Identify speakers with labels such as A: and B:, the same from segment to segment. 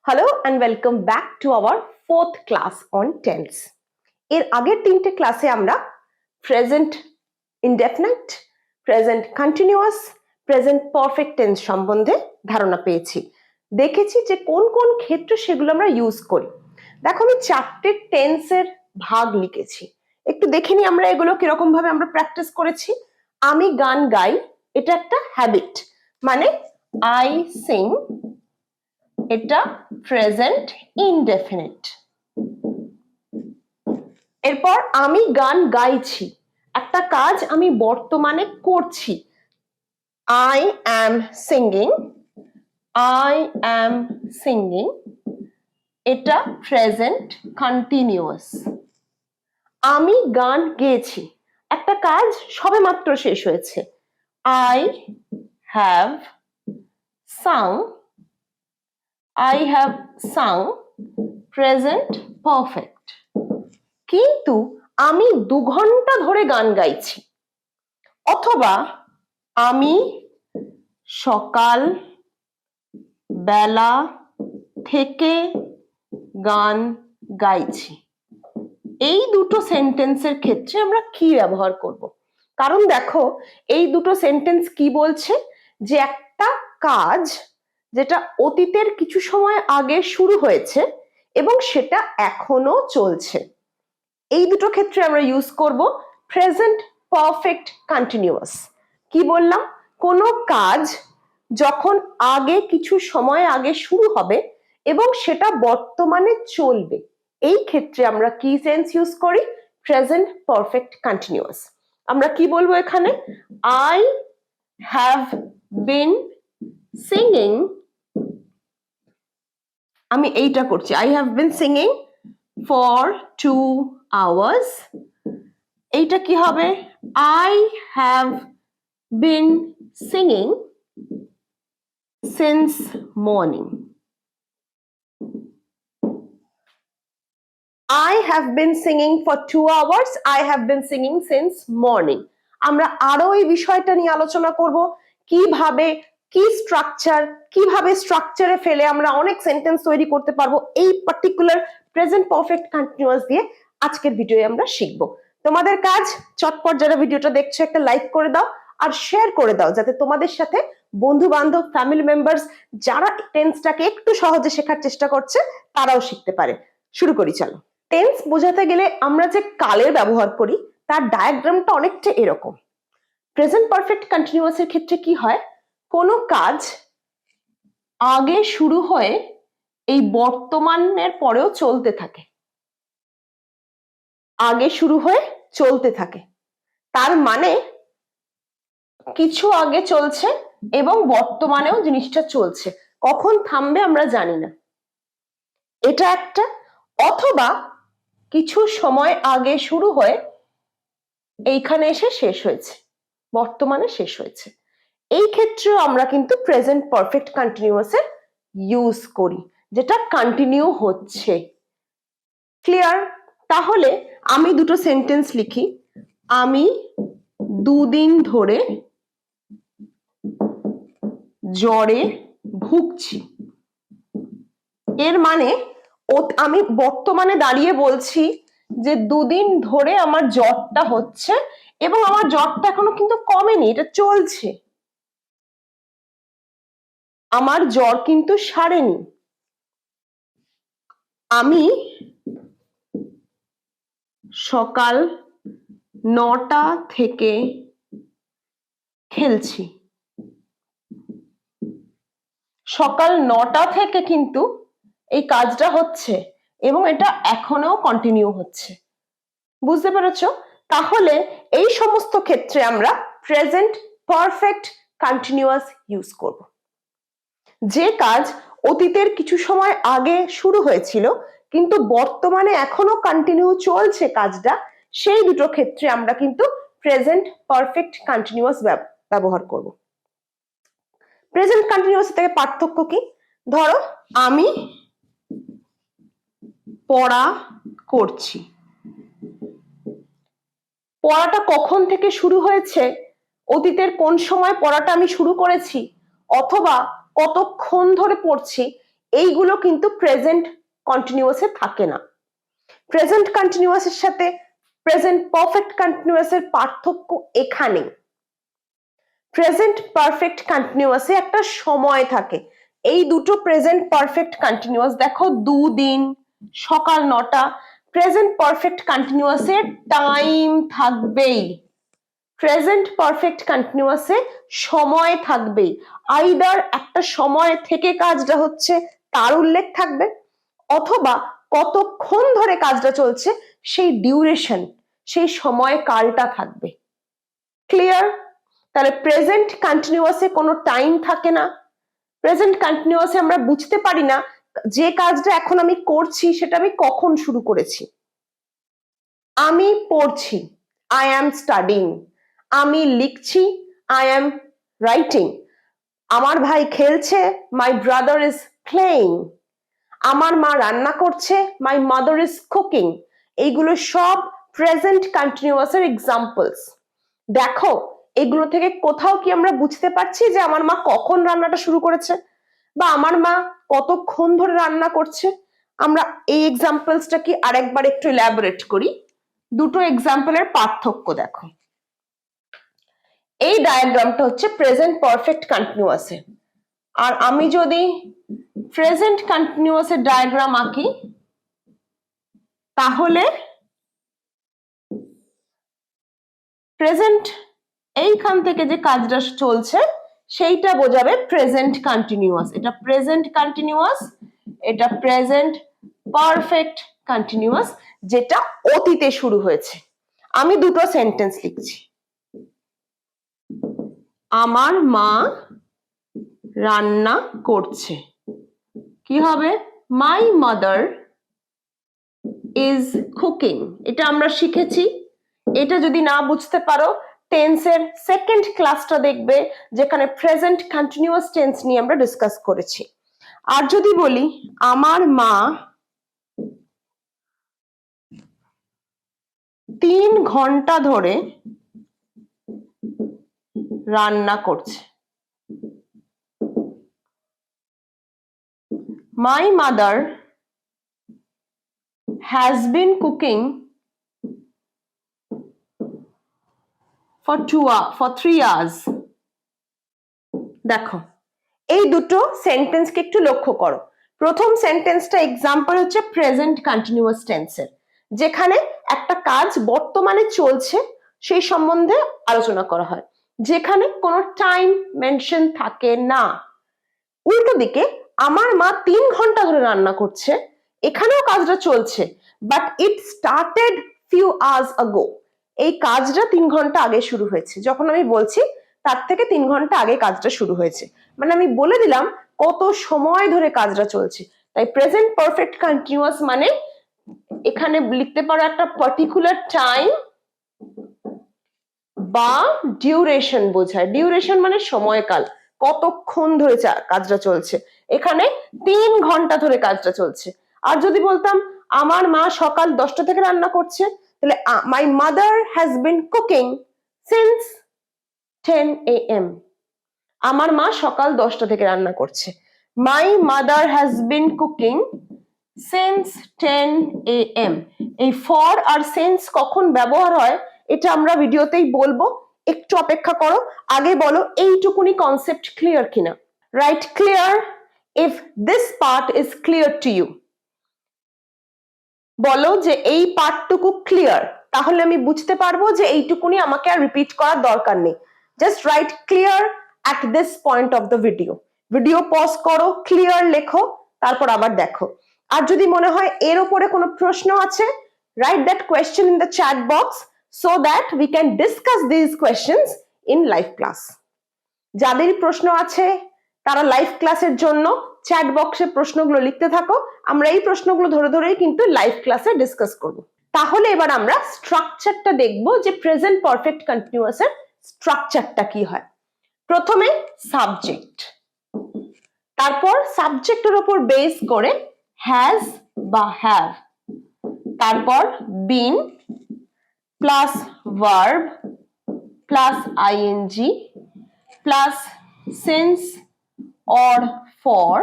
A: Hello and welcome back to our fourth class on tense. এর আগের তিনটে ক্লাসে আমরা present indefinite, present continuous, present perfect tense সম্বন্ধে ধারণা পেয়েছি। দেখেছি যে কোন কোন ক্ষেত্রে সেগুলো আমরা ইউজ করি। দেখো আমি চারটে টেন্সের ভাগ লিখেছি, একটু দেখে নি আমরা এগুলো কিরকম ভাবে আমরা প্র্যাকটিস করেছি। আমি গান গাই, এটা একটা হ্যাবিট, মানে আই সিং, এটা প্রেজেন্ট ইনডেফিনিট। এরপর আমি গান গাইছি, একটা কাজ আমি বর্তমানে করছি, I am singing, I am singing, এটা প্রেজেন্ট কন্টিনিউয়াস। আমি গান গেয়েছি, একটা কাজ সবেমাত্র শেষ হয়েছে, I have sung, I have sung, present perfect. কিন্তু আমি 2 ঘন্টা ধরে গান গাইছি, অথবা আমি সকাল বেলা থেকে গান গাইছি। এই দুটো সেন্টেন্সের ক্ষেত্রে আমরা কি ব্যবহার করব? কারণ দেখো এই দুটো সেন্টেন্স কি বলছে, যে একটা কাজ যেটা অতীতের কিছু সময় আগে শুরু হয়েছে এবং সেটা এখনো চলছে। এই দুটো ক্ষেত্রে আমরা ইউজ করব প্রেজেন্ট পারফেক্ট কন্টিনিউয়াস। কি বললাম? কোনো কাজ যখন আগে কিছু সময় আগে শুরু হবে এবং সেটা বর্তমানে চলবে, এই ক্ষেত্রে আমরা কি সেন্স ইউজ করি? Present perfect continuous. আমরা কি বলবো এখানে? আই হ্যাভ বিন সিঙ্গিং, আমি এইটা করছি, I have been singing for 2 hours। এইটা কি হবে? I have been singing since morning. I have been singing for 2 hours. I have been singing since morning. আমরা আরো এই বিষয়টা নিয়ে আলোচনা করব, কিভাবে কি স্ট্রাকচার, কিভাবে স্ট্রাকচারে ফেলে আমরা অনেক সেন্টেন্স তৈরি করতে পারবো এই পার্টিকুলার প্রেজেন্ট পারফেক্ট কন্টিনিউয়াস দিয়ে আজকের ভিডিওয়ে আমরা শিখবো। তোমাদের কাজ, চটপট যারা ভিডিওটা দেখছো একটা লাইক করে দাও আর শেয়ার করে দাও, যাতে তোমাদের সাথে বন্ধু বান্ধব, ফ্যামিলি মেম্বার্স যারা টেন্সটাকে একটু সহজে শেখার চেষ্টা করছে তারাও শিখতে পারে। শুরু করি চলো। টেন্স বোঝাতে গেলে আমরা যে কালের ব্যবহার করি তার ডায়াগ্রামটা অনেকটা এরকম। প্রেজেন্ট পারফেক্ট কন্টিনিউয়াস এর ক্ষেত্রে কি হয়? কোনো কাজ আগে শুরু হয়ে এই বর্তমানের পরেও চলতে থাকে, আগে শুরু হয়ে চলতে থাকে, তার মানে কিছু আগে চলছে এবং বর্তমানেও জিনিসটা চলছে, কখন থামবে আমরা জানি না, এটা একটা। অথবা কিছু সময় আগে শুরু হয়ে এইখানে এসে শেষ হয়েছে, বর্তমানে শেষ হয়েছে। এই ক্ষেত্রেও আমরা কিন্তু প্রেজেন্ট পারফেক্ট কন্টিনিউয়াস এর ইউজ করি, যেটা কন্টিনিউ হচ্ছে। ক্লিয়ার? তাহলে আমি দুটো সেন্টেন্স লিখি, আমি 2 দিন ধরে জ্বরে ভুগছি। এর মানে আমি বর্তমানে দাঁড়িয়ে বলছি যে 2 দিন ধরে আমার জ্বরটা হচ্ছে এবং আমার জ্বরটা এখনো কিন্তু কমেনি, এটা চলছে, আমার জ্বর কিন্তু সারেনি। আমি সকাল 9টা থেকে খেলছি। সকাল 9টা থেকে কিন্তু এই কাজটা হচ্ছে এবং এটা এখনো কন্টিনিউ হচ্ছে। বুঝতে পেরেছো? তাহলে এই সমস্ত ক্ষেত্রে আমরা প্রেজেন্ট পারফেক্ট কন্টিনিউয়াস ইউজ করব। যে কাজ অতীতের কিছু সময় আগে শুরু হয়েছিল কিন্তু বর্তমানে এখনো কন্টিনিউ চলছে কাজটা, সেই দুটো ক্ষেত্রে আমরা কিন্তু প্রেজেন্ট পারফেক্ট কন্টিনিউয়াস ব্যবহার করব। প্রেজেন্ট কন্টিনিউয়াস থেকে পার্থক্য কি? ধরো আমি পড়া করছি, পড়াটা কখন থেকে শুরু হয়েছে, অতীতের কোন সময় পড়াটা আমি শুরু করেছি, অথবা কতক্ষণ ধরে পড়ছি, এইগুলো কিন্তু প্রেজেন্ট কন্টিনিউয়াসে থাকে না। প্রেজেন্ট কন্টিনিউয়াসের সাথে প্রেজেন্ট পারফেক্ট কন্টিনিউয়াসের পার্থক্য এখানে। প্রেজেন্ট পারফেক্ট কন্টিনিউয়াসে একটা সময় থাকে। এই দুটো প্রেজেন্ট পারফেক্ট কন্টিনিউয়াস দেখো, দুদিন, সকাল 9টা, প্রেজেন্ট পারফেক্ট কন্টিনিউয়াসে টাইম থাকবেই। প্রেজেন্ট পারফেক্ট কন্টিনিউয়াসে সময় থাকবে, আইদার একটা সময় থেকে কাজটা হচ্ছে তার উল্লেখ থাকবে, অথবা কতক্ষণ ধরে কাজটা চলছে সেই ডিউরেশন, সেই সময় কালটা থাকবে। ক্লিয়ার? তাহলে প্রেজেন্ট কন্টিনিউয়াসে কোনো টাইম থাকে না। প্রেজেন্ট কন্টিনিউয়াসে আমরা বুঝতে পারি না যে কাজটা এখন আমি করছি সেটা আমি কখন শুরু করেছি। আমি পড়ছি, আই অ্যাম স্টাডিং। আমি লিখছি, আই অ্যাম রাইটিং। আমার ভাই খেলছে, মাই ব্রাদার ইজ প্লেইং। আমার মা রান্না করছে, মাই মাদার ইজ কুকিং। এইগুলো সব প্রেজেন্ট কন্টিনিউয়াসের এক্সাম্পলস। দেখো, এগুলো থেকে কোথাও কি আমরা বুঝতে পারছি যে আমার মা কখন রান্নাটা শুরু করেছে, বা আমার মা কতক্ষণ ধরে রান্না করছে? আমরা এই এক্সাম্পলসটা কি আরেকবার একটু ইলাবোরেট করি। দুটো এক্সাম্পলের পার্থক্য দেখো। এই ডায়াগ্রামটা হচ্ছে প্রেজেন্ট পারফেক্ট কন্টিনিউয়াসে, আর আমি যদি প্রেজেন্ট কন্টিনিউয়াসের ডায়াগ্রাম আঁকি তাহলে প্রেজেন্ট এইখান থেকে যে কাজটা চলছে সেইটা বোঝাবে প্রেজেন্ট কন্টিনিউয়াস। এটা প্রেজেন্ট কন্টিনিউয়াস, এটা প্রেজেন্ট পারফেক্ট কন্টিনিউয়াস, যেটা অতীতে শুরু হয়েছে। আমি দুটো সেন্টেন্স লিখছি। আমার মা রান্না করছে, কি হবে? My mother is cooking. এটা আমরা শিখেছি। এটা যদি না বুঝতে পারো, টেন্সের সেকেন্ড ক্লাসটা দেখবে, যেখানে প্রেজেন্ট কন্টিনিউয়াস টেন্স নিয়ে আমরা ডিসকাস করেছি। আর যদি বলি আমার মা 3 ঘন্টা ধরে রান্না করছে, my mother has been cooking for 3 hours. দেখো, এই দুটো সেন্টেন্সকে একটু লক্ষ্য করো। প্রথম সেন্টেন্সটা এক্সাম্পল হচ্ছে প্রেজেন্ট কন্টিনিউয়াস টেন্সের, যেখানে একটা কাজ বর্তমানে চলছে সেই সম্বন্ধে আলোচনা করা হয়, যেখানে কোনো টাইম মেনশন থাকে না। উল্টো দিকে আমার মা 3 ঘন্টা ধরে রান্না করছে, এখানেও কাজটা চলছে, but it started few hours আগো। এই কাজটা 3 ঘন্টা আগে শুরু হয়েছে। যখন আমি বলছি তার থেকে 3 ঘন্টা আগে কাজটা শুরু হয়েছে, মানে আমি বলে দিলাম কত সময় ধরে কাজটা চলছে। তাই প্রেজেন্ট পারফেক্ট কন্টিনিউয়াস মানে এখানে লিখতে পারো একটা পার্টিকুলার টাইম বা ডিউরেশন বোঝায়। ডিউরেশন মানে সময়কাল, কতক্ষণ ধরে কাজটা চলছে। এখানে 3 ঘন্টা ধরে কাজটা চলছে। আর যদি বলতাম আমার মা সকাল 10টা থেকে রান্না করছে, তাহলে my mother has been cooking since 10 AM। আমার মা সকাল 10টা থেকে রান্না করছে, my mother has been cooking since 10 AM। এই ফর আর সিন্স কখন ব্যবহার হয় এটা আমরা ভিডিওতেই বলবো, একটু অপেক্ষা করো। আগে বলো এইটুকুনি কনসেপ্ট ক্লিয়ার কিনা। Right, clear? If this part is clear to you, বলো যে এই পার্টটুকু ক্লিয়ার, তাহলে আমি বুঝতে পারবো যে এইটুকুনি আমাকে আর রিপিট করার দরকার নেই। Just write clear at this point of the video. Video pause করো, ক্লিয়ার লেখো, তারপর আবার দেখো। আর যদি মনে হয় এর উপরে কোনো প্রশ্ন আছে, write that question in the chat box so that we can discuss these questions in live class. যাদের প্রশ্ন আছে তারা লাইভ ক্লাসের জন্য চ্যাট বক্সে প্রশ্নগুলো লিখতে থাকো, আমরা এই প্রশ্নগুলো ধরে ধরেই কিন্তু লাইভ ক্লাসে ডিসকাস করব। তাহলে এবার আমরা স্ট্রাকচারটা দেখব যে প্রেজেন্ট পারফেক্ট কন্টিনিউয়াসের স্ট্রাকচারটা কি হয়। প্রথমে সাবজেক্ট, তারপর সাবজেক্টের উপর বেস করে হ্যাজ বা হ্যাভ, তারপর been plus verb plus ING plus since or for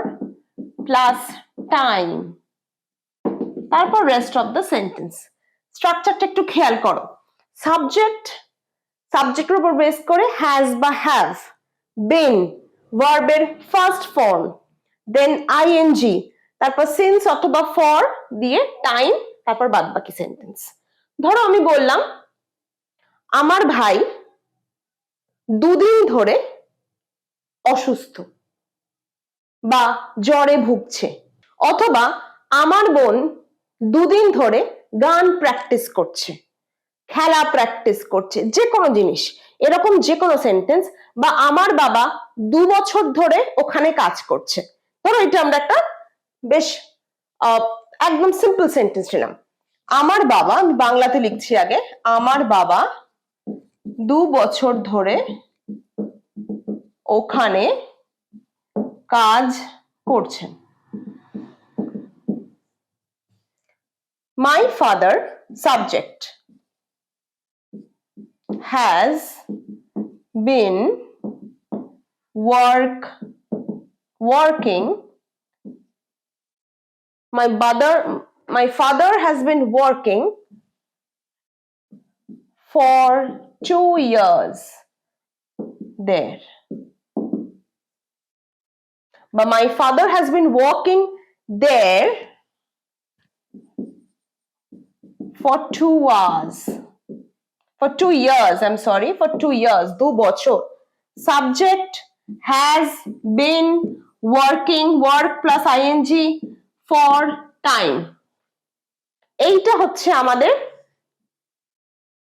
A: plus time, তারপর রেস্ট অফ দ্য সেন্টেন্স। স্ট্রাকচারটা একটু খেয়াল করো। সাবজেক্টের উপর বেস করে হ্যাজ বা হ্যাভ, বিন ভার্বের ফার্স্ট ফর্ম, দেন আইএনজি, তারপর সিন্স অথবা ফর দিয়ে টাইম, তারপর বাদ বাকি সেন্টেন্স। ধরো আমি বললাম আমার ভাই দুদিন ধরে অসুস্থ বা জ্বরে ভুগছে, অথবা আমার বোন দুদিন ধরে গান প্র্যাকটিস করছে, খেলা প্র্যাকটিস করছে, যে কোনো জিনিস, এরকম যে কোনো সেন্টেন্স, বা আমার বাবা 2 বছর ধরে ওখানে কাজ করছে। ধরো এটা আমরা একটা বেশ একদম সিম্পল সেন্টেন্স নিলাম। আমার বাবা, আমি বাংলাতে লিখছি আগে, আমার বাবা 2 বছর ধরে ওখানে কাজ করছেন। My father, subject, has been working. My father has been working for 2 years there. But my father has been working there for 2 hours. For 2 years, I'm sorry, for 2 years, 2 বছর। Subject has been working, work plus ing for time. এইটা হচ্ছে আমাদের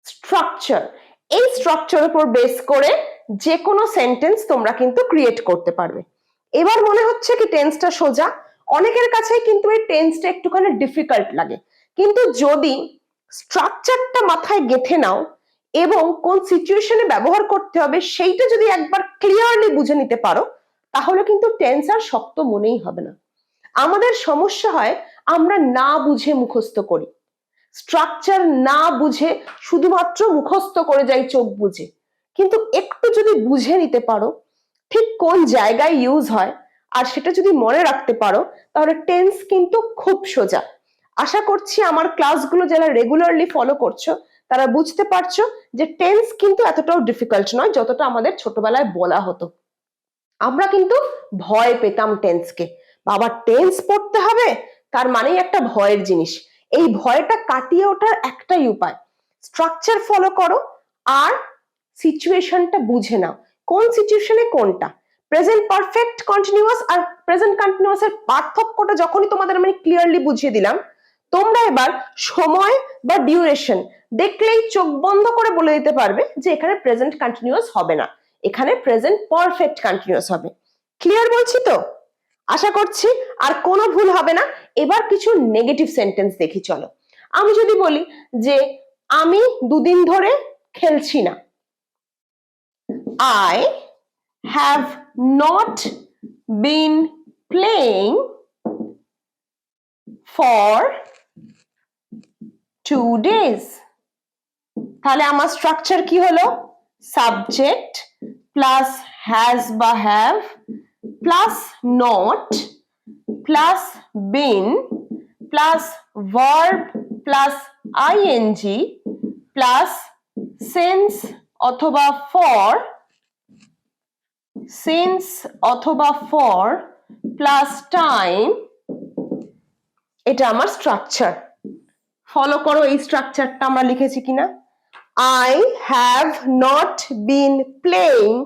A: structure. এই structure উপর base করে যে কোনো sentence তোমরা কিন্তু ক্রিয়েট করতে পারবে। এবার মনে হচ্ছে কি টেন্সটা সোজা, অনেকের কাছেই কিন্তু এই টেন্সটা একটুখানি ডিফিকাল্ট লাগে, কিন্তু যদি স্ট্রাকচারটা মাথায় গেঁথে নাও এবং কোন সিচুয়েশনে ব্যবহার করতে হবে সেইটা যদি একবার ক্লিয়ারলি বুঝে নিতে পারো, তাহলে কিন্তু টেন্স আর শক্ত মনেই হবে না। আমাদের সমস্যা হয় আমরা না বুঝে মুখস্থ করি, স্ট্রাকচার না বুঝে শুধুমাত্র মুখস্থ করে যাই চোখ বুঝে। কিন্তু একটু যদি বুঝে নিতে পারো ঠিক কোন জায়গায় ইউজ হয় আর সেটা যদি মনে রাখতে পারো, তাহলে টেন্স কিন্তু খুব সোজা। আশা করছি আমার ক্লাসগুলো যারা রেগুলারলি ফলো করছো তারা বুঝতে পারছো যে টেন্স কিন্তু এতটাও ডিফিকাল্ট নয় যতটা আমাদের ছোটবেলায় বলা হতো। আমরা কিন্তু ভয় পেতাম টেন্সকে, বাবা টেন্স পড়তে হবে, তার মানেই একটা ভয়ের জিনিস। এই ভয়টা কাটিয়ে ওঠার একটাই উপায়, স্ট্রাকচার ফলো করো আর সিচুয়েশনটা বুঝে নাও কোন সিচুয়েশনে কোনটা। প্রেজেন্ট পারফেক্ট কন্টিনিউয়াস আর প্রেজেন্ট কন্টিনিউয়াস এর পার্থক্যটা যখনই তোমাদের আমি ক্লিয়ারলি বুঝিয়ে দিলাম, তোমরা এবার সময় বা ডিউরেশন দেখলেই চোখ বন্ধ করে বলে দিতে পারবে যে এখানে প্রেজেন্ট কন্টিনিউয়াস হবে না, এখানে প্রেজেন্ট পারফেক্ট কন্টিনিউয়াস হবে। ক্লিয়ার বলছি তো? আশা করছি আর কোনো ভুল হবে না। এবার কিছু নেগেটিভ সেন্টেন্স দেখি চলো। আমি যদি বলি যে আমি দুদিন ধরে খেলছি না, I have not been playing for 2 days. তাহলে আমার স্ট্রাকচার কি হলো? সাবজেক্ট প্লাস হ্যাজ বা have plus not plus been plus verb plus ING plus since অথবা ফর প্লাস টাইম। এটা আমার স্ট্রাকচার। ফলো করো এই স্ট্রাকচারটা আমরা লিখেছি কিনা। I have not been playing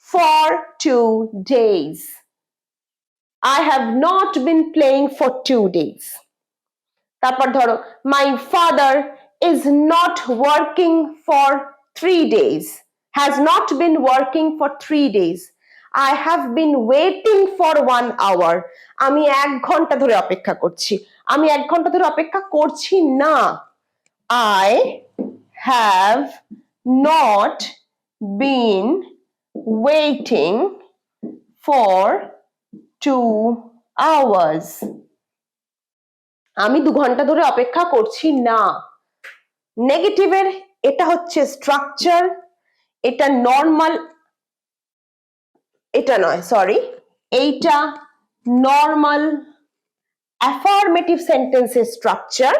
A: for 2 days. I have not been playing for 2 days. তারপর ধরো my father is not working for 3 days, has not been working for 3 days. I have been waiting for 1 hour. আমি 1 ঘন্টা ধরে অপেক্ষা করছি। আমি 1 ঘন্টা ধরে অপেক্ষা করছি না। I have not been waiting for 2 hours. আমি 2 ঘন্টা ধরে অপেক্ষা করছি না। নেগেটিভের এটা হচ্ছে স্ট্রাকচার, এটা নরমাল, এটা নয় সরি, এইটা নরমাল অ্যাফার্মেটিভ সেন্টেন্সের স্ট্রাকচার,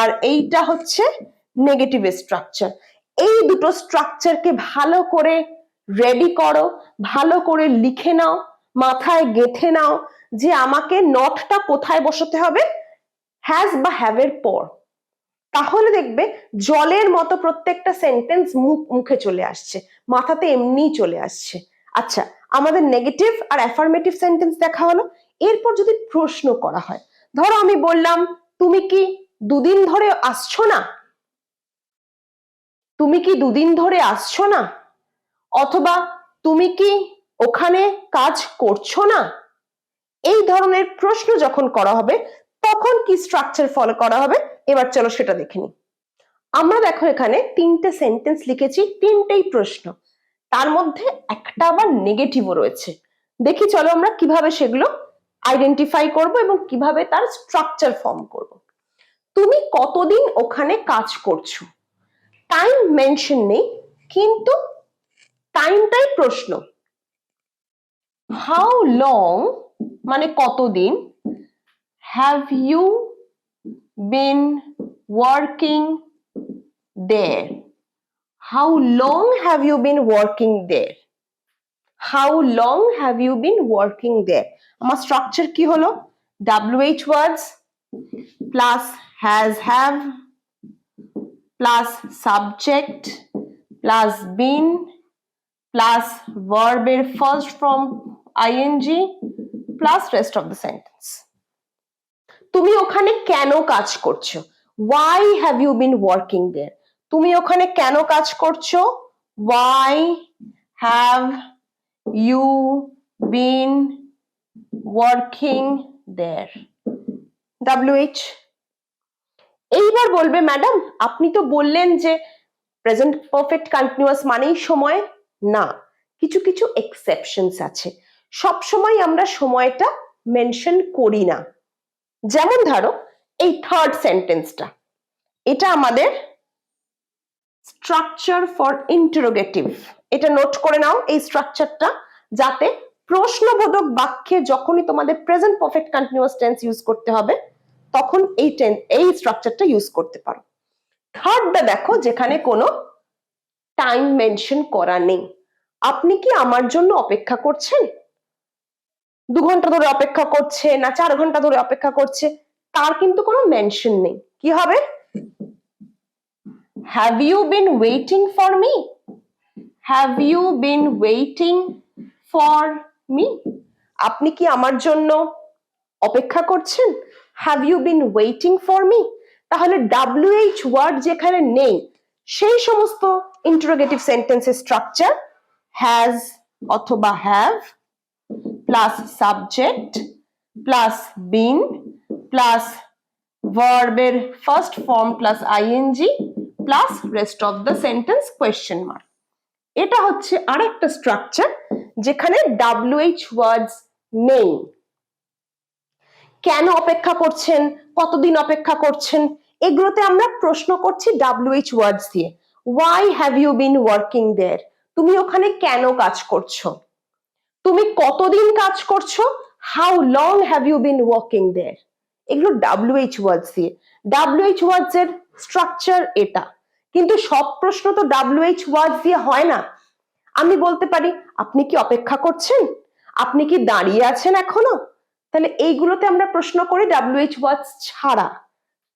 A: আর এইটা হচ্ছে নেগেটিভ স্ট্রাকচার। এই দুটো স্ট্রাকচারকে ভালো করে রেডি করো, ভালো করে লিখে নাও, মাথায় গেঁথে নাও যে আমাকে নটটা কোথায় বসাতে হবে, হ্যাজ বা হ্যাভ এর পর। তাহলে দেখবে জলের মতো প্রত্যেকটা সেন্টেন্স মুখে চলে আসছে, মাথাতে এমনি চলে আসছে। আচ্ছা, আমাদের নেগেটিভ আর অ্যাফার্মেটিভ সেন্টেন্স দেখা হলো। এরপর যদি প্রশ্ন করা হয়, ধরো আমি বললাম তুমি কি দুদিন ধরে আসছো না, তুমি কি দুদিন ধরে আসছো না, অথবা তুমি কি ওখানে কাজ করছো না। এই ধরনের প্রশ্ন যখন করা হবে তখন কি স্ট্রাকচার ফলো করা হবে, এবার চলো সেটা দেখে নিই। আমরা দেখো এখানে তিনটে সেন্টেন্স লিখেছি, তিনটেই প্রশ্ন, তার মধ্যে একটা আবার নেগেটিভও রয়েছে। দেখি চলো আমরা কিভাবে সেগুলো আইডেন্টিফাই করব এবং কিভাবে তার স্ট্রাকচার ফর্ম করব। তুমি কতদিন ওখানে কাজ করছো, টাইম মেনশন নেই কিন্তু টাইমটাই প্রশ্ন। হাউ লং মানে কতদিন, have you been working there, how long have you been working there, how long have you been working there। আমার স্ট্রাকচার কি হলো, WH words plus has have plus subject plus been plus verb এর first form ing plus rest of the sentence। তুমি ওখানে কেন কাজ করছো, why have you been working there। তুমি ওখানে কেন কাজ করছো, why have you been working there, WH। এইবার বলবে ম্যাডাম আপনি তো বললেন যে প্রেজেন্ট পারফেক্ট কন্টিনিউয়াস মানেই সময়, না, কিছু কিছু এক্সেপশনস আছে, সব সময় আমরা সময়টা মেনশন করি না। যেমন ধরো এই থার্ড সেন্টেন্সটা, এটা আমাদের স্ট্রাকচার ফর ইন্টারোগেটিভ, এটা নোট করে নাও এই স্ট্রাকচারটা, যাতে প্রশ্নবোধক বাক্যে যখনই তোমাদের present perfect continuous tense use করতে হবে তখন এই স্ট্রাকচারটা ইউজ করতে পারো। থার্ডটা দেখো যেখানে কোনো টাইম মেনশন করা নেই। আপনি কি আমার জন্য অপেক্ষা করছেন, 2 ঘন্টা ধরে অপেক্ষা করছে না 4 ঘন্টা ধরে অপেক্ষা করছে, তার কিন্তু কোনো মেনশন নেই। কি হবে, have you been waiting for me, have you been waiting for me। আপনি কি আমার জন্য অপেক্ষা করছেন, have you been waiting for me। তাহলে WH ওয়ার্ড যেখানে নেই সেই সমস্ত ইন্টারোগেটিভ সেন্টেন্সের স্ট্রাকচার has অথবা have plus subject plus been plus ভার্বের first form plus ing plus rest of the sentence question mark. এটা হচ্ছে আরেকটা স্ট্রাকচার যেখানে WH ওয়ার্ডস নেই। কেন অপেক্ষা করছেন, কতদিন অপেক্ষা করছেন, এগুলোতে আমরা প্রশ্ন করছি WH ওয়ার্ডস দিয়ে। why have you been working there, তুমি ওখানে কেন কাজ করছো, তুমি কতদিন কাজ করছো, how long have you been working there, এগুলো WH ওয়ার্ডস দিয়ে। WH ওয়ার্ডস এর স্ট্রাকচার এটা, কিন্তু সব প্রশ্ন তো WH ওয়ার্ডস দিয়ে হয় না। আমি বলতে পারি আপনি কি অপেক্ষা করছেন, আপনি কি দাঁড়িয়ে আছেন এখনো, তাহলে এইগুলোতে আমরা প্রশ্ন করি WH ওয়ার্ডস ছাড়া।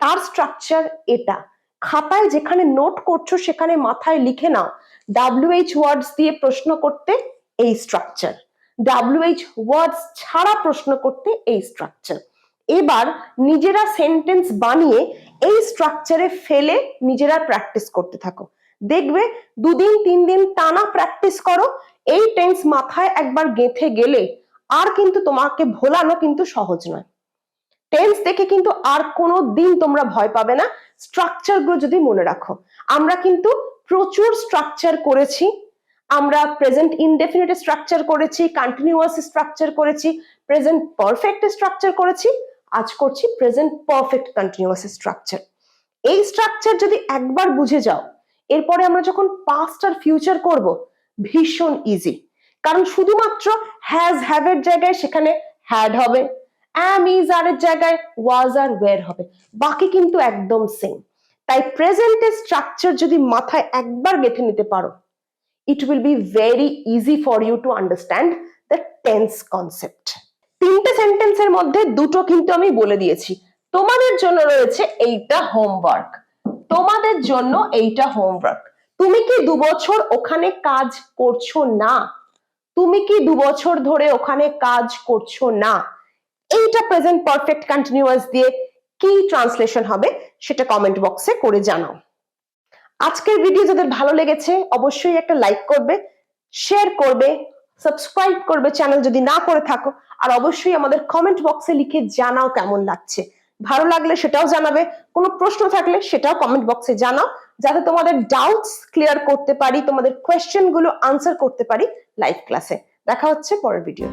A: তার স্ট্রাকচার এটা, খাতায় যেখানে নোট করছো সেখানে মাথায় লিখে নাও WH ওয়ার্ডস দিয়ে প্রশ্ন করতে এই স্ট্রাকচার, WH ওয়ার্ডস ছাড়া প্রশ্ন করতে এই স্ট্রাকচার। এবার নিজেরা সেন্টেন্স বানিয়ে এই স্ট্রাকচারে ফেলে নিজেরা প্র্যাকটিস করতে থাকো, দেখবে 2 দিন 3 দিন টানা প্র্যাকটিস করো, এই টেন্স মাথায় একবার গেঁথে গেলে আর কিন্তু তোমাকে ভোলানো কিন্তু সহজ নয়। টেন্স দেখে কিন্তু আর কোনো দিন তোমরা ভয় পাবে না, স্ট্রাকচার গুলো যদি মনে রাখো। আমরা কিন্তু প্রচুর স্ট্রাকচার করেছি, আমরা প্রেজেন্ট ইনডেফিনিট স্ট্রাকচার করেছি, কন্টিনিউয়াস স্ট্রাকচার করেছি, প্রেজেন্ট পারফেক্ট স্ট্রাকচার করেছি, আজ করছি প্রেজেন্ট পারফেক্ট কন্টিনিউয়াস স্ট্রাকচার। এই স্ট্রাকচার যদি একবার বুঝে যাও, এরপরে আমরা যখন পাস্ট আর ফিউচার করব ভীষণ ইজি, কারণ শুধুমাত্র হ্যাজ হ্যাভ এর জায়গায় সেখানে হ্যাড হবে, am is আর এর জায়গায় was আর were হবে, বাকি কিন্তু একদম সেম। তাই প্রেজেন্টের স্ট্রাকচার যদি মাথায় একবার গেঁথে নিতে পারো, it will be very easy for you to understand the tense concept। তিনটে সেন্টেন্সের মধ্যে দুটো কিন্তু আমি বলে দিয়েছি, তোমাদের জন্য রয়েছে এইটা হোমওয়ার্ক, তোমাদের জন্য এইটা হোমওয়ার্ক। তুমি কি 2 বছর ওখানে কাজ করছো না? তুমি কি 2 বছর ধরে ওখানে কাজ করছো না? এইটা প্রেজেন্ট পারফেক্ট কন্টিনিউয়াস দিয়ে কি ট্রান্সলেশন হবে সেটা কমেন্ট বক্সে করে জানাও। আজকের ভিডিও যাদের ভালো লেগেছে অবশ্যই একটা লাইক করবে, শেয়ার করবে, সাবস্ক্রাইব করবে চ্যানেল যদি না করে থাকো, আর অবশ্যই আমাদের কমেন্ট বক্সে লিখে জানাও কেমন লাগছে। ভালো লাগলে সেটাও জানাবে, কোনো প্রশ্ন থাকলে সেটাও কমেন্ট বক্সে জানাও, যাতে তোমাদের ডাউটস ক্লিয়ার করতে পারি, তোমাদের কোয়েশ্চেন গুলো আনসার করতে পারি লাইভ ক্লাসে। দেখা হচ্ছে পরের ভিডিও।